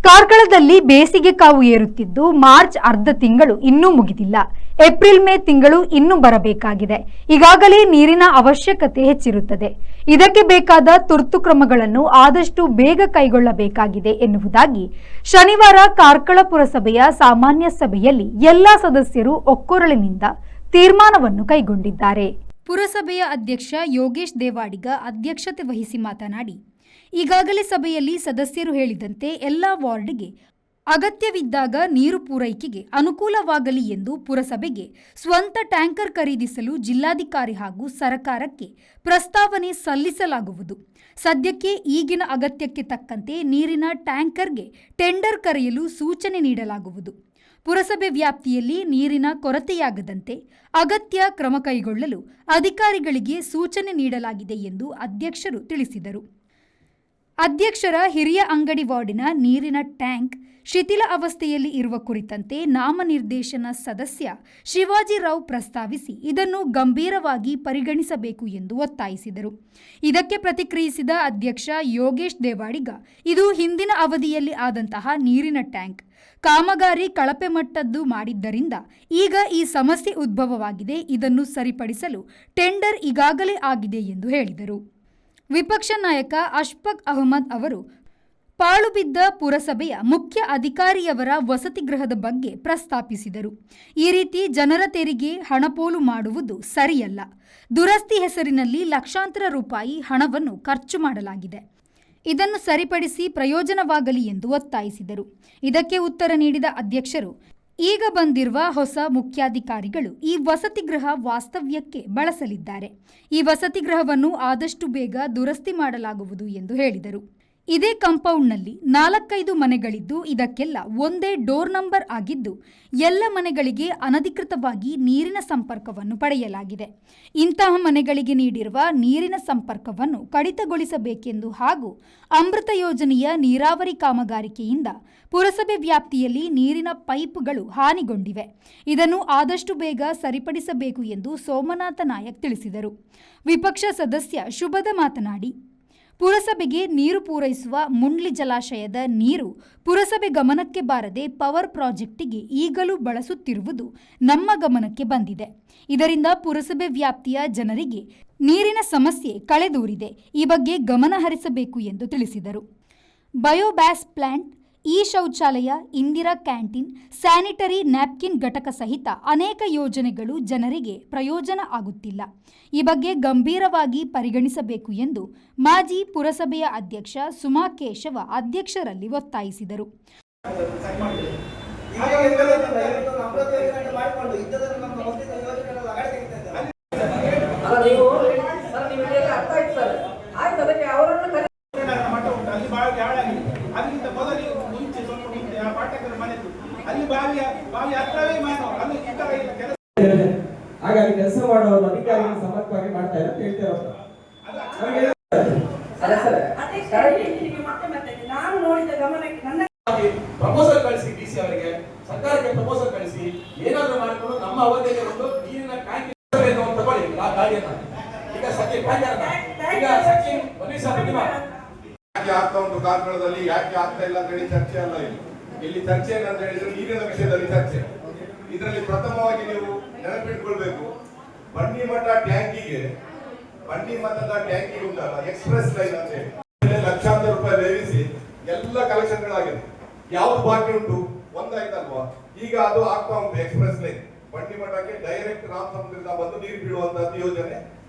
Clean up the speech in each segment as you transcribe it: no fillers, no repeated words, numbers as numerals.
ಕಾರ್ಕಳದಲ್ಲಿ ಬೇಸಿಗೆ ಕಾವು ಏರುತ್ತಿದ್ದು ಮಾರ್ಚ್ ಅರ್ಧ ತಿಂಗಳು ಇನ್ನೂ ಮುಗಿದಿಲ್ಲ. ಏಪ್ರಿಲ್ ಮೇ ತಿಂಗಳು ಇನ್ನೂ ಬರಬೇಕಾಗಿದೆ. ಈಗಾಗಲೇ ನೀರಿನ ಅವಶ್ಯಕತೆ ಹೆಚ್ಚಿರುತ್ತದೆ. ಇದಕ್ಕೆ ಬೇಕಾದ ತುರ್ತು ಕ್ರಮಗಳನ್ನು ಆದಷ್ಟು ಬೇಗ ಕೈಗೊಳ್ಳಬೇಕಾಗಿದೆ ಎನ್ನುವುದಾಗಿ ಶನಿವಾರ ಕಾರ್ಕಳ ಪುರಸಭೆಯ ಸಾಮಾನ್ಯ ಸಭೆಯಲ್ಲಿ ಎಲ್ಲಾ ಸದಸ್ಯರು ಒಕ್ಕೊರಳಿನಿಂದ ತೀರ್ಮಾನವನ್ನು ಕೈಗೊಂಡಿದ್ದಾರೆ. ಪುರಸಭೆಯ ಅಧ್ಯಕ್ಷ ಯೋಗೇಶ್ ದೇವಾಡಿಗ ಅಧ್ಯಕ್ಷತೆ ವಹಿಸಿ ಮಾತನಾಡಿ, ಈಗಾಗಲೇ ಸಭೆಯಲ್ಲಿ ಸದಸ್ಯರು ಹೇಳಿದಂತೆ ಎಲ್ಲ ವಾರ್ಡ್ಗೆ ಅಗತ್ಯವಿದ್ದಾಗ ನೀರು ಪೂರೈಕೆಗೆ ಅನುಕೂಲವಾಗಲಿ ಎಂದು ಪುರಸಭೆಗೆ ಸ್ವಂತ ಟ್ಯಾಂಕರ್ ಖರೀದಿಸಲು ಜಿಲ್ಲಾಧಿಕಾರಿ ಹಾಗೂ ಸರ್ಕಾರಕ್ಕೆ ಪ್ರಸ್ತಾವನೆ ಸಲ್ಲಿಸಲಾಗುವುದು. ಸದ್ಯಕ್ಕೆ ಈಗಿನ ಅಗತ್ಯಕ್ಕೆ ತಕ್ಕಂತೆ ನೀರಿನ ಟ್ಯಾಂಕರ್ಗೆ ಟೆಂಡರ್ ಕರೆಯಲು ಸೂಚನೆ ನೀಡಲಾಗುವುದು. ಪುರಸಭೆ ವ್ಯಾಪ್ತಿಯಲ್ಲಿ ನೀರಿನ ಕೊರತೆಯಾಗದಂತೆ ಅಗತ್ಯ ಕ್ರಮ ಕೈಗೊಳ್ಳಲು ಅಧಿಕಾರಿಗಳಿಗೆ ಸೂಚನೆ ನೀಡಲಾಗಿದೆ ಎಂದು ಅಧ್ಯಕ್ಷರು ತಿಳಿಸಿದರು. ಅಧ್ಯಕ್ಷರ ಹಿರಿಯ ಅಂಗಡಿ ವಾರ್ಡಿನ ನೀರಿನ ಟ್ಯಾಂಕ್ ಶಿಥಿಲ ಅವಸ್ಥೆಯಲ್ಲಿ ಇರುವ ಕುರಿತಂತೆ ನಾಮನಿರ್ದೇಶನ ಸದಸ್ಯ ಶಿವಾಜಿರಾವ್ ಪ್ರಸ್ತಾವಿಸಿ ಇದನ್ನು ಗಂಭೀರವಾಗಿ ಪರಿಗಣಿಸಬೇಕು ಎಂದು ಒತ್ತಾಯಿಸಿದರು. ಇದಕ್ಕೆ ಪ್ರತಿಕ್ರಿಯಿಸಿದ ಅಧ್ಯಕ್ಷ ಯೋಗೇಶ್ ದೇವಾಡಿಗ, ಇದು ಹಿಂದಿನ ಅವಧಿಯಲ್ಲಿ ಆದಂತಹ ನೀರಿನ ಟ್ಯಾಂಕ್ ಕಾಮಗಾರಿ ಕಳಪೆ ಮಟ್ಟದ್ದು ಮಾಡಿದ್ದರಿಂದ ಈಗ ಈ ಸಮಸ್ಯೆ ಉದ್ಭವವಾಗಿದೆ. ಇದನ್ನು ಸರಿಪಡಿಸಲು ಟೆಂಡರ್ ಈಗಾಗಲೇ ಆಗಿದೆ ಎಂದು ಹೇಳಿದರು. ವಿಪಕ್ಷ ನಾಯಕ ಅಶ್ಫಾಕ್ ಅಹಮದ್ ಅವರು ಪಾಳು ಬಿದ್ದ ಪುರಸಭೆಯ ಮುಖ್ಯ ಅಧಿಕಾರಿಯವರ ವಸತಿ ಗೃಹದ ಬಗ್ಗೆ ಪ್ರಸ್ತಾಪಿಸಿದರು. ಈ ರೀತಿ ಜನರ ತೆರಿಗೆ ಹಣಪೋಲು ಮಾಡುವುದು ಸರಿಯಲ್ಲ. ದುರಸ್ತಿ ಹೆಸರಿನಲ್ಲಿ ಲಕ್ಷಾಂತರ ರೂಪಾಯಿ ಹಣವನ್ನು ಖರ್ಚು ಮಾಡಲಾಗಿದೆ. ಇದನ್ನು ಸರಿಪಡಿಸಿ ಪ್ರಯೋಜನವಾಗಲಿ ಎಂದು ಒತ್ತಾಯಿಸಿದರು. ಇದಕ್ಕೆ ಉತ್ತರ ನೀಡಿದ ಅಧ್ಯಕ್ಷರು, ಈಗ ಬಂದಿರುವ ಹೊಸ ಮುಖ್ಯಾಧಿಕಾರಿಗಳು ಈ ವಸತಿ ಗೃಹ ವಾಸ್ತವ್ಯಕ್ಕೆ ಬಳಸಲಿದ್ದಾರೆ. ಈ ವಸತಿ ಗೃಹವನ್ನು ಆದಷ್ಟು ಬೇಗ ದುರಸ್ತಿ ಮಾಡಲಾಗುವುದು ಎಂದು ಹೇಳಿದರು. ಇದೇ ಕಾಂಪೌಂಡ್ನಲ್ಲಿ 4-5 ಮನೆಗಳಿದ್ದು ಇದಕ್ಕೆಲ್ಲ ಒಂದೇ ಡೋರ್ ನಂಬರ್ ಆಗಿದ್ದು ಎಲ್ಲ ಮನೆಗಳಿಗೆ ಅನಧಿಕೃತವಾಗಿ ನೀರಿನ ಸಂಪರ್ಕವನ್ನು ಪಡೆಯಲಾಗಿದೆ. ಇಂತಹ ಮನೆಗಳಿಗೆ ನೀಡಿರುವ ನೀರಿನ ಸಂಪರ್ಕವನ್ನು ಕಡಿತಗೊಳಿಸಬೇಕೆಂದು ಹಾಗೂ ಅಮೃತ ಯೋಜನೆಯ ನೀರಾವರಿ ಕಾಮಗಾರಿಕೆಯಿಂದ ಪುರಸಭೆ ವ್ಯಾಪ್ತಿಯಲ್ಲಿ ನೀರಿನ ಪೈಪ್ಗಳು ಹಾನಿಗೊಂಡಿವೆ. ಇದನ್ನು ಆದಷ್ಟು ಬೇಗ ಸರಿಪಡಿಸಬೇಕು ಎಂದು ಸೋಮನಾಥ ನಾಯಕ್ ತಿಳಿಸಿದರು. ವಿಪಕ್ಷ ಸದಸ್ಯ ಶುಭದ ಮಾತನಾಡಿ, ಪುರಸಭೆಗೆ ನೀರು ಪೂರೈಸುವ ಮುಂಡ್ಲಿ ಜಲಾಶಯದ ನೀರು ಪುರಸಭೆ ಗಮನಕ್ಕೆ ಬಾರದೆ ಪವರ್ ಪ್ರಾಜೆಕ್ಟಿಗೆ ಈಗಲೂ ಬಳಸುತ್ತಿರುವುದು ನಮ್ಮ ಗಮನಕ್ಕೆ ಬಂದಿದೆ. ಇದರಿಂದ ಪುರಸಭೆ ವ್ಯಾಪ್ತಿಯ ಜನರಿಗೆ ನೀರಿನ ಸಮಸ್ಯೆ ಕಳೆದೂರಿದೆ. ಈ ಬಗ್ಗೆ ಗಮನ ಹರಿಸಬೇಕು ಎಂದು ತಿಳಿಸಿದರು. ಬಯೋಗ್ಯಾಸ್ ಪ್ಲಾಂಟ್, ಈ ಶೌಚಾಲಯ, ಇಂದಿರಾ ಕ್ಯಾಂಟೀನ್, ಸ್ಯಾನಿಟರಿ ನ್ಯಾಪ್ಕಿನ್ ಘಟಕ ಸಹಿತ ಅನೇಕ ಯೋಜನೆಗಳು ಜನರಿಗೆ ಪ್ರಯೋಜನ ಆಗುತ್ತಿಲ್ಲ. ಈ ಬಗ್ಗೆ ಗಂಭೀರವಾಗಿ ಪರಿಗಣಿಸಬೇಕು ಎಂದು ಮಾಜಿ ಪುರಸಭೆಯ ಅಧ್ಯಕ್ಷ ಸುಮಾ ಕೇಶವ ಅಧ್ಯಕ್ಷರಲ್ಲಿ ಒತ್ತಾಯಿಸಿದರು. ಹಾಗಾಗಿ ಕೆಲಸ ಮಾಡುವ ಅಧಿಕಾರಿಗಳು ಸಮರ್ಥವಾಗಿ ಮಾಡ್ತಾ ಇಲ್ಲ ಅಂತ ಹೇಳ್ತೇವೆ. ಪ್ರಪೋಸಲ್ ಕಳಿಸಿ, ಡಿಸಿ ಅವರಿಗೆ, ಸರ್ಕಾರಕ್ಕೆ ಪ್ರಪೋಸಲ್ ಕಳಿಸಿ, ಏನಾದ್ರೂ ಮಾಡಿಕೊಂಡು ನಮ್ಮ ಅವಧಿಯಲ್ಲಿ ಒಂದು ನೀರಿನ ಟ್ಯಾಂಕ್ ತಗೊಳ್ಳಿ. ಆ ಗಾಡಿಯನ್ನ ಈಗ ಯಾಕೆ ಆಗ್ತಾ ಉಂಟು ಕಾರ್ಕಳದಲ್ಲಿ, ಯಾಕೆ ಆಗ್ತಾ ಇಲ್ಲ ಅಂತ ಹೇಳಿ ಚರ್ಚೆ ಅಲ್ಲ. ಇಲ್ಲಿ ಚರ್ಚೆ ಏನಂತ ಹೇಳಿದ್ರೆ ನೀರಿನ ವಿಷಯದಲ್ಲಿ ಚರ್ಚೆ. ಇದರಲ್ಲಿ ಪ್ರಥಮವಾಗಿ ನೀವು ನೆನಪಿಟ್ಕೊಳ್ಬೇಕು, ಬನ್ನಿಮಠದ ಟ್ಯಾಂಕಿಗೆ ಉಂಟಲ್ಲ ಎಕ್ಸ್ಪ್ರೆಸ್ ಲೈನ್ ಅಂತ ಹೇಳಿ ಲಕ್ಷಾಂತರ ರೂಪಾಯಿ ವ್ಯಯಿಸಿ ಎಲ್ಲ ಕಲೆಕ್ಷನ್ಗಳಾಗಿದೆ. ಯಾವ್ದು ಬಾಕಿ ಉಂಟು? ಒಂದಾಯ್ತಲ್ವಾ? ಈಗ ಅದು ಆಗ್ತಾ ಉಂಟು. ಎಕ್ಸ್ಪ್ರೆಸ್ ಲೈನ್ ಬನ್ನಿಮಠಕ್ಕೆ ಡೈರೆಕ್ಟ್ ರಾಮಸಮುದ್ರದಿಂದ ಬಂದು ನೀರು ಬಿಡುವಂತದ್ದು ಯೋಜನೆ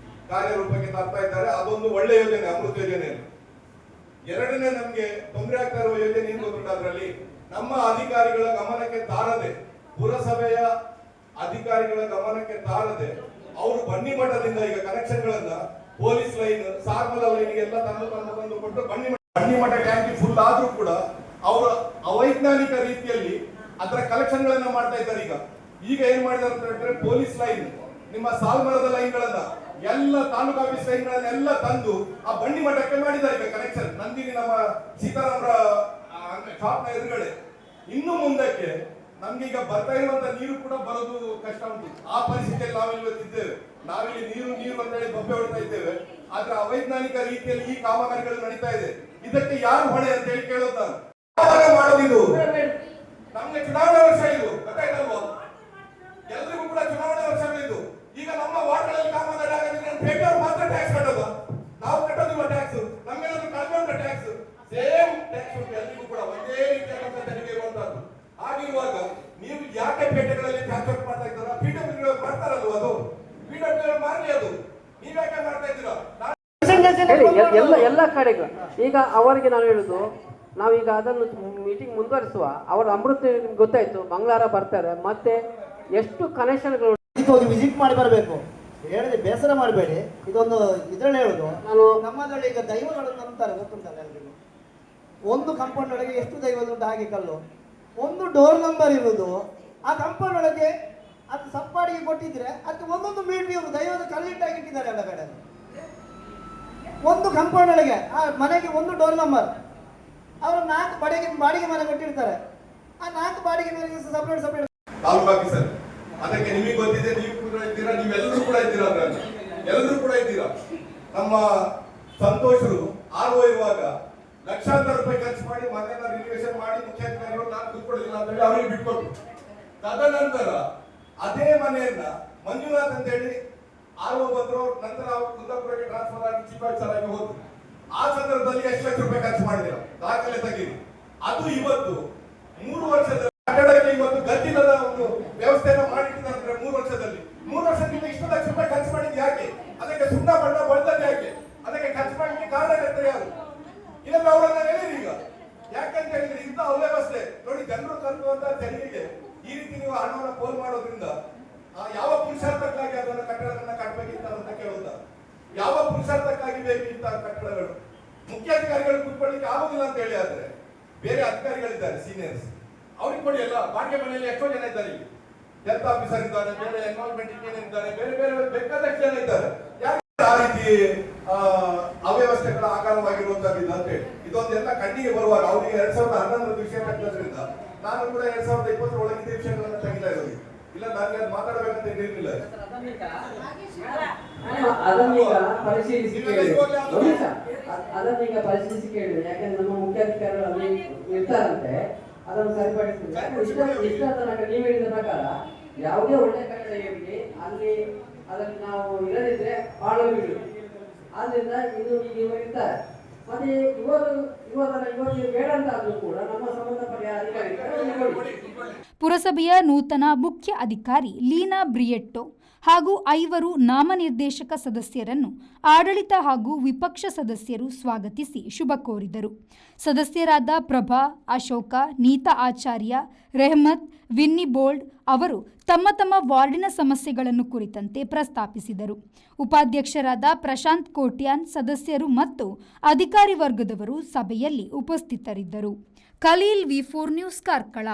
ಕಾರ್ಯರೂಪಕ್ಕೆ ತರ್ತಾ ಇದ್ದಾರೆ. ಅದೊಂದು ಒಳ್ಳೆ ಯೋಜನೆ, ಅಮೃತ ಯೋಜನೆ. ಎರಡನೇ ನಮ್ಗೆ ತೊಂದರೆ ಆಗ್ತಾ ಇರುವ ಯೋಜನೆ ಏನು ಗೊತ್ತುಂಟು? ಅದರಲ್ಲಿ ನಮ್ಮ ಅಧಿಕಾರಿಗಳ ಗಮನಕ್ಕೆ ತಾರದೆ, ಪುರಸಭೆಯ ಅಧಿಕಾರಿಗಳ ಗಮನಕ್ಕೆ ತಾರದೆ ಅವರು ಬನ್ನಿಮಠದಿಂದ ಈಗ ಕನೆಕ್ಷನ್ ಗಳನ್ನ ಪೊಲೀಸ್ ಲೈನ್, ಸಾರ್ಮಲ ಲೈನ್ಗೆ ಎಲ್ಲ ತಂದು ಕೊಟ್ಟು ಬನ್ನಿಮಠ ಟ್ಯಾಂಕಿ ಫುಲ್ ಆದ್ರೂ ಕೂಡ ಅವರು ಅವೈಜ್ಞಾನಿಕ ರೀತಿಯಲ್ಲಿ ಅದರ ಕಲೆಕ್ಷನ್ ಗಳನ್ನ ಮಾಡ್ತಾ ಇದ್ದಾರೆ. ಈಗ ಏನ್ ಮಾಡಿದಾರೆ ಅಂತ ಹೇಳಿದ್ರೆ, ಪೊಲೀಸ್ ಲೈನ್, ನಿಮ್ಮ ಸಾಲ್ಮರದ ಲೈನ್ ಗಳನ್ನ ಎಲ್ಲ ತಾಲೂಕು ಆಫೀಸ್ ಲೈನ್ ಗಳನ್ನೆಲ್ಲ ತಂದು ಆ ಬನ್ನಿಮಠಕ್ಕೆ ಮಾಡಿದ್ದಾರೆ ಈಗ ಕನೆಕ್ಷನ್. ನಂದಿನಿ ನಮ್ಮ ಸೀತಾರಾಮರ ಶಾಪ್ನ ಎದುರುಗಡೆ. ಇನ್ನು ಮುಂದಕ್ಕೆ ನಮ್ಗೆ ಈಗ ಬರ್ತಾ ಇರುವಂತ ನೀರು ಕೂಡ ಬರೋದು ಕಷ್ಟ ಉಂಟು. ಆ ಪರಿಸ್ಥಿತಿಯಲ್ಲಿ ನಾವಿವತ್ತಿದ್ದೇವೆ. ನಾವಿಲ್ಲಿ ನೀರು ಅಂತ ಹೇಳಿ ಬೊಬ್ಬೆ ಹೊಡ್ತಾ ಇದ್ದೇವೆ. ಆದ್ರೆ ಅವೈಜ್ಞಾನಿಕ ರೀತಿಯಲ್ಲಿ ಈ ಕಾಮಗಾರಿಗಳು ನಡೀತಾ ಇದೆ. ಇದಕ್ಕೆ ಯಾರು ಹೊಣೆ ಅಂತ ಹೇಳಿ ಕೇಳೋದು ನಾನು. ಮಾಡೋದಿದು ನಮ್ಗೆ ಚುನಾವಣೆ ವರ್ಷ ಇದು ಗೊತ್ತಾಯ್ತಲ್ವಾ? ಎಲ್ರಿಗೂ ಕೂಡ ಚುನಾವಣೆ ವರ್ಷಗಳು ಇದು. ಈಗ ನಮ್ಮ ವಾರ್ಡ್ಗಳಲ್ಲಿ ಕಾಮಗಾರಿ ಆಗೋದಿದ್ರೆ ಬೇಟೆಯವರು ಮಾತ್ರ ಟ್ಯಾಕ್ಸ್ ಕಟ್ಟೋದು, ನಾವು ಕಟ್ಟೋದಿಲ್ಲ ಟ್ಯಾಕ್ಸ್. ನಮ್ಗೇನಾದ್ರೂ ಕಡಿಮೆ ಉಂಟು ಟ್ಯಾಕ್ಸ್? ಸೇಮ್ ಟ್ಯಾಕ್ಸ್ ಉಂಟು ಎಲ್ರಿಗೂ ಕೂಡ, ಒಂದೇ ರೀತಿಯಾದಂತ ತೆರಿಗೆ ಇರುವಂತದ್ದು. ಆಗಿರುವಾಗ ನೀವು ಯಾಕೆ ಪೇಟೆಗಳಲ್ಲಿ ಟ್ಯಾಕ್ಸ್ ಮಾಡ್ತಾ ಇದ್ದೀರಾ? ಪಿಡಬ್ಲ್ಯೂ ಮಾಡ್ತಾರಲ್ವ, ಅದು ಪಿಡಬ್ಲ್ಯೂ ಮಾಡಲಿ, ಅದು ನೀವ್ಯಾಕೆ ಮಾಡ್ತಾ ಇದ್ದೀರಾ? ಎಲ್ಲ ಕಡೆಗೂ ಈಗ ಅವರಿಗೆ ನಾನು ಹೇಳುದು, ನಾವೀಗ ಅದನ್ನು ಮೀಟಿಂಗ್ ಮುಂದುವರಿಸುವ. ಅವರ ಅಮೃತ ಗೊತ್ತಾಯ್ತು, ಮಂಗಳವಾರ ಬರ್ತಾರೆ, ಮತ್ತೆ ಎಷ್ಟು ಕನೆಕ್ಷನ್ಗಳು ಹೋಗಿ ವಿಸಿಟ್ ಮಾಡಿ ಬರಬೇಕು. ಹೇಳಿದ್ರೆ ಬೇಸರ ಮಾಡಬೇಡಿ. ಇದೊಂದು ಇದ್ರಲ್ಲಿ ಹೇಳುದು, ನಾನು ನಮ್ಮದ್ರಲ್ಲಿ ಈಗ ದೈವಗಳು ನಂಬ್ತಾರೆ, ಗೊತ್ತುಂಟಲ್ಲ ಎಲ್ರಿಗೂ. ಒಂದು ಕಾಂಪೌಂಡ್ ಒಳಗೆ ಎಷ್ಟು ದೈವಗಳು ಉಂಟು ಹಾಗೆ ಕಲ್ಲು. ಒಂದು ಡೋರ್ ನಂಬರ್ ಇರುವುದು, ಆ ಕಾಂಪೌಂಡ್ ಒಳಗೆ ಅದು ಸಪ್ಪಾಡಿಗೆ ಕೊಟ್ಟಿದ್ರೆ ಅದಕ್ಕೆ ಒಂದೊಂದು ಮೀಟರ್ ಇವರು ದೈವದ ಕಲ್ಲಿಟ್ಟಾಗಿಟ್ಟಿದ್ದಾರೆ ಎಲ್ಲ ಕಡೆ. ಒಂದು ಕಾಂಪೌಂಡ್ ಒಳಗೆ ಆ ಮನೆಗೆ ಒಂದು ಡೋರ್ ನಂಬರ್. ಅವರು 4 ಬಾಡಿಗೆ ಮನೆ ಕೊಟ್ಟಿರ್ತಾರೆ. ಆ 4 ಬಾಡಿಗೆ ಮನೆಗೆ ಸಪರೇಟ್ ತಾಲೂಕು ಆಫೀಸರ್. ಅದಕ್ಕೆ ನಿಮಗೆ ಗೊತ್ತಿದೆ, ನೀವು ಕೂಡ ಇದ್ದೀರಾ, ನೀವೆಲ್ಲರೂ ಕೂಡ ಇದ್ದೀರಾ, ಅದರಲ್ಲಿ ಎಲ್ಲರೂ ಕೂಡ ಇದ್ದೀರಾ. ನಮ್ಮ ಸಂತೋಷರು ಆರ್ಒ ಇರುವಾಗ ಲಕ್ಷಾಂತರ ರೂಪಾಯಿ ಖರ್ಚು ಮಾಡಿ ಮನೆಯನ್ನ ರಿನೋವೇಷನ್ ಮಾಡಿ ಮುಖ್ಯಾಧಿಕಾರಿಗಳು ನಾನು ಕೂತ್ಕೊಳ್ಳಿಲ್ಲ ಅಂತ ಹೇಳಿ ಅವರಿಗೆ ಬಿಟ್ಕೊಟ್ರು. ತದನಂತರ ಅದೇ ಮನೆಯನ್ನ ಮಂಜುನಾಥ್ ಅಂತ ಹೇಳಿ ಆರ್ಒ ಬಂದ್ರು, ನಂತರ ಅವರು ಕುಂದಾಪುರಕ್ಕೆ ಟ್ರಾನ್ಸ್ಫರ್ ಆಗಿ ಚೀಫ್ ಆಫೀಸರ್ ಆಗಿ ಹೋದ್ರು. ಆ ಸಂದರ್ಭದಲ್ಲಿ ಎಷ್ಟು ಲಕ್ಷ ರೂಪಾಯಿ ಖರ್ಚು ಮಾಡಿದಿರ ದಾಖಲೆ ತೆಗೀರಿ. ಅದು ಇವತ್ತು 3 ವರ್ಷದ ಕಟ್ಟಡಕ್ಕೆ ಇವತ್ತು ಗತಿಲ್ಲದ ಒಂದು ವ್ಯವಸ್ಥೆಯನ್ನು ಮಾಡಿಟ್ಟಿದ್ದಾರೆ. 3 ವರ್ಷದಲ್ಲಿ 3 ವರ್ಷದಿಂದ ಇಷ್ಟು ಲಕ್ಷ ರೂಪಾಯಿ ಖರ್ಚು ಮಾಡಿದ್ದು ಯಾಕೆ? ಅದಕ್ಕೆ ಸುಣ್ಣ ಬಣ್ಣ ಬಳ್ದದ್ದು ಯಾಕೆ? ಅದಕ್ಕೆ ಖರ್ಚು ಮಾಡಲಿಕ್ಕೆ ಕಾರಣಕರ್ತರು ಯಾರು? ಇದನ್ನು ಅವರನ್ನ ಹೇಳಿರಿ ಈಗ. ಯಾಕಂತ ಹೇಳಿದ್ರೆ ಇಂಥ ಅವ್ಯವಸ್ಥೆ ನೋಡಿ, ಜನರು ಕಟ್ಟುವಂತ ತೆರಿಗೆಗೆ ಈ ರೀತಿ ನೀವು ಹಣವನ್ನು ಪೋಲ್ ಮಾಡೋದ್ರಿಂದ ಯಾವ ಪುರುಷಾರ್ಥಕ್ಕಾಗಿ ಅದನ್ನ ಕಟ್ಟಡಗಳನ್ನ ಕಟ್ಟಬೇಕಿತ್ತ ಅಂತ ಕೇಳುವುದ? ಯಾವ ಪುರುಷಾರ್ಥಕ್ಕಾಗಿ ಬೇಕಿತ್ತ ಕಟ್ಟಡಗಳು? ಮುಖ್ಯಾಧಿಕಾರಿಗಳು ಕೂತ್ಕೊಳ್ಳಿಕ್ಕೆ ಆಗುದಿಲ್ಲ ಅಂತ ಹೇಳಿ ಆದ್ರೆ ಬೇರೆ ಅಧಿಕಾರಿಗಳಿದ್ದಾರೆ ಸೀನಿಯರ್ಸ್, ಅವ್ರಿಗೆ ಕೊಡಿ. ಎಲ್ಲ ಬಾಡಿಗೆ ಮನೆಯಲ್ಲಿ ಎಷ್ಟೋ ಜನ ಇದ್ದಾರೆ, ಹೆಲ್ತ್ ಆಫೀಸರ್ ಇದ್ದಾರೆ, ಬೇರೆ ಎನ್ವೈರನ್ಮೆಂಟ್ ಇಂಜಿನಿಯರ್ ಇದ್ದಾರೆ, ಬೇರೆ ಬೇರೆ ಬೇಕಾದಷ್ಟು ಜನ ಇದ್ದಾರೆ. ಯಾರು ಆ ರೀತಿ ಅವ್ಯವಸ್ಥೆಗಳ ಆಕಾರವಾಗಿರುವಂತದ್ದು ಅಂತ ಹೇಳಿ ಇದೊಂದೆಲ್ಲ ಕಣ್ಣಿಗೆ ಬರುವಾಗ ಅವರಿಗೆ 2011 ವಿಷಯ ತೆಗೆದ್ರಿಂದ ನಾನು ಕೂಡ 2020 ಒಳಗಿದ್ದ ವಿಷಯಗಳನ್ನ ತೆಗಿತಾ ಇರೋದು. ಇಲ್ಲ ನನಗೆ ಅದು ಮಾತಾಡಬೇಕಂತ ಇರಲಿಲ್ಲ. ಅದನ್ನೀಗ ಪರಿಶೀಲಿಸಿ ಕೇಳಿದ್ರೆ, ಯಾಕಂದ್ರೆ ನಮ್ಮ ಮುಖ್ಯಾಧಿಕಾರಿಗಳು ಅಲ್ಲಿ ಇರ್ತಾರಂತೆ, ಅದನ್ನು ಸರಿಪಡಿಸ್ತೀವಿ. ಇಷ್ಟ ತನಕ ನೀವು ಹೇಳಿದ ಪ್ರಕಾರ ಯಾವುದೇ ಒಳ್ಳೆ ಕಟ್ಟಡ ಇರಲಿ, ಅಲ್ಲಿ ಅದನ್ನು ನಾವು ಇರದಿದ್ರೆ ಬಾಳಲು ಬಿಡುದು. ಆದ್ರಿಂದ ಇನ್ನು ಈಗ ಇರ್ತಾರೆ. ಮತ್ತೆ ಇವತ್ತು ಬೇಡ ಅಂತ ಆದ್ರೂ ಕೂಡ ನಮ್ಮ ಸಂಬಂಧಪಟ್ಟ ಅಧಿಕಾರಿಗಳು. ಪುರಸಭೆಯ ನೂತನ ಮುಖ್ಯ ಅಧಿಕಾರಿ ಲೀನಾ ಬ್ರಿಯೆಟ್ಟೋ ಹಾಗೂ 5 ನಾಮನಿರ್ದೇಶಕ ಸದಸ್ಯರನ್ನು ಆಡಳಿತ ಹಾಗೂ ವಿಪಕ್ಷ ಸದಸ್ಯರು ಸ್ವಾಗತಿಸಿ ಶುಭ ಕೋರಿದರು. ಸದಸ್ಯರಾದ ಪ್ರಭಾ, ಅಶೋಕ, ನೀತಾ ಆಚಾರ್ಯ, ರೆಹಮತ್, ವಿನ್ನಿ ಬೋಲ್ಡ್ ಅವರು ತಮ್ಮ ತಮ್ಮ ವಾರ್ಡಿನ ಸಮಸ್ಯೆಗಳನ್ನು ಕುರಿತಂತೆ ಪ್ರಸ್ತಾಪಿಸಿದರು. ಉಪಾಧ್ಯಕ್ಷರಾದ ಪ್ರಶಾಂತ್ ಕೋಟ್ಯಾನ್, ಸದಸ್ಯರು ಮತ್ತು ಅಧಿಕಾರಿ ವರ್ಗದವರು ಸಭೆಯಲ್ಲಿ ಉಪಸ್ಥಿತರಿದ್ದರು. Khaleel, V4 news, Karkala.